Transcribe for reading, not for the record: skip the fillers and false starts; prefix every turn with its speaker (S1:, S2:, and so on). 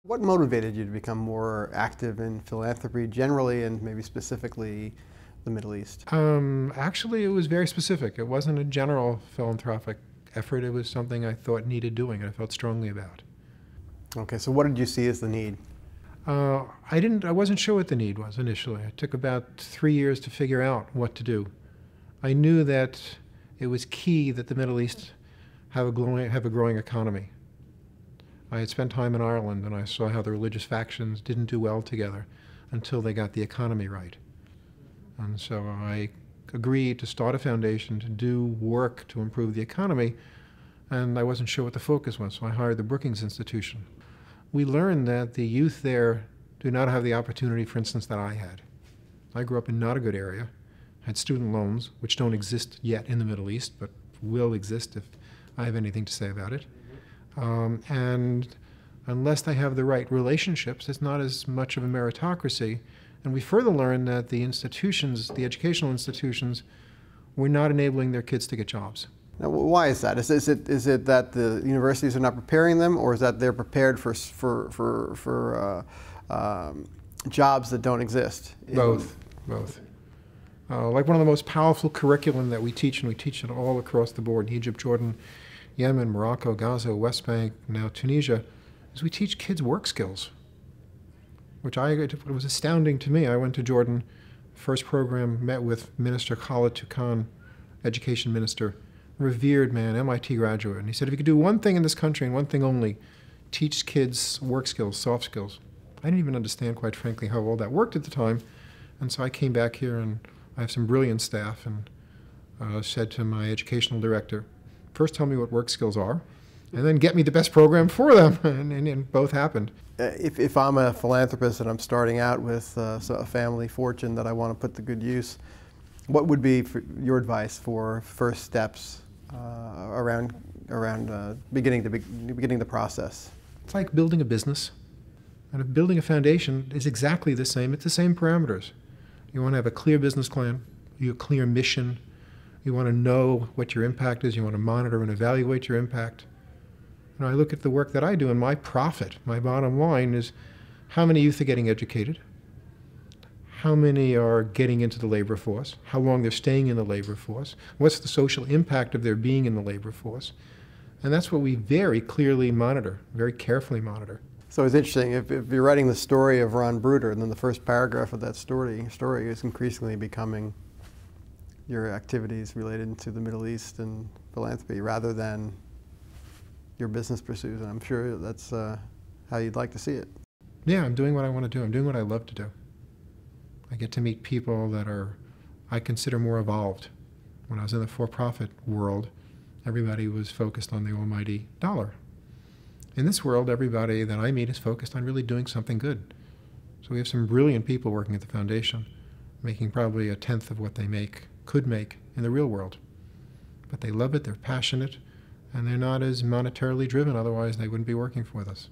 S1: What motivated you to become more active in philanthropy generally and maybe specifically the Middle East?
S2: Actually, it was very specific. It wasn't a general philanthropic effort. It was something I thought needed doing and I felt strongly about.
S1: Okay, so what did you see as the need?
S2: I wasn't sure what the need was initially. It took about 3 years to figure out what to do. I knew that it was key that the Middle East have a growing economy. I had spent time in Ireland and I saw how the religious factions didn't do well together until they got the economy right. And so I agreed to start a foundation to do work to improve the economy, and I wasn't sure what the focus was, so I hired the Brookings Institution. We learned that the youth there do not have the opportunity, for instance, that I had. I grew up in not a good area, had student loans, which don't exist yet in the Middle East, but will exist if I have anything to say about it. And unless they have the right relationships, it's not as much of a meritocracy. And we further learned that the institutions, the educational institutions, were not enabling their kids to get jobs.
S1: Now, why is that? Is it that the universities are not preparing them, or is that they're prepared for jobs that don't exist?
S2: Both. Like one of the most powerful curriculum that we teach, and we teach it all across the board in Egypt, Jordan, Yemen, Morocco, Gaza, West Bank, now Tunisia, is we teach kids work skills, which it was astounding to me. I went to Jordan, first program, met with Minister Khalid Toukan, education minister, revered man, MIT graduate, and he said, if you could do one thing in this country and one thing only, teach kids work skills, soft skills. I didn't even understand, quite frankly, how all that worked at the time, and so I came back here and I have some brilliant staff and said to my educational director, first tell me what work skills are, and then get me the best program for them, and both happened.
S1: If I'm a philanthropist and I'm starting out with a family fortune that I want to put to good use, what would be your advice for first steps around beginning the process?
S2: It's like building a business, and if building a foundation is exactly the same, it's the same parameters. You want to have a clear business plan, a clear mission. You want to know what your impact is. You want to monitor and evaluate your impact. And I look at the work that I do, and my profit, my bottom line is how many youth are getting educated, how many are getting into the labor force, how long they're staying in the labor force, what's the social impact of their being in the labor force. And that's what we very clearly monitor, very carefully monitor.
S1: So it's interesting, if you're writing the story of Ron Bruder, and then the first paragraph of that story is increasingly becoming your activities related to the Middle East and philanthropy rather than your business pursuits, and I'm sure that's how you'd like to see it.
S2: Yeah, I'm doing what I want to do. I'm doing what I love to do. I get to meet people that I consider more evolved. When I was in the for-profit world, everybody was focused on the almighty dollar. In this world, everybody that I meet is focused on really doing something good. So we have some brilliant people working at the foundation, making probably 1/10 of what they could make in the real world. But they love it, they're passionate, and they're not as monetarily driven, otherwise they wouldn't be working for us.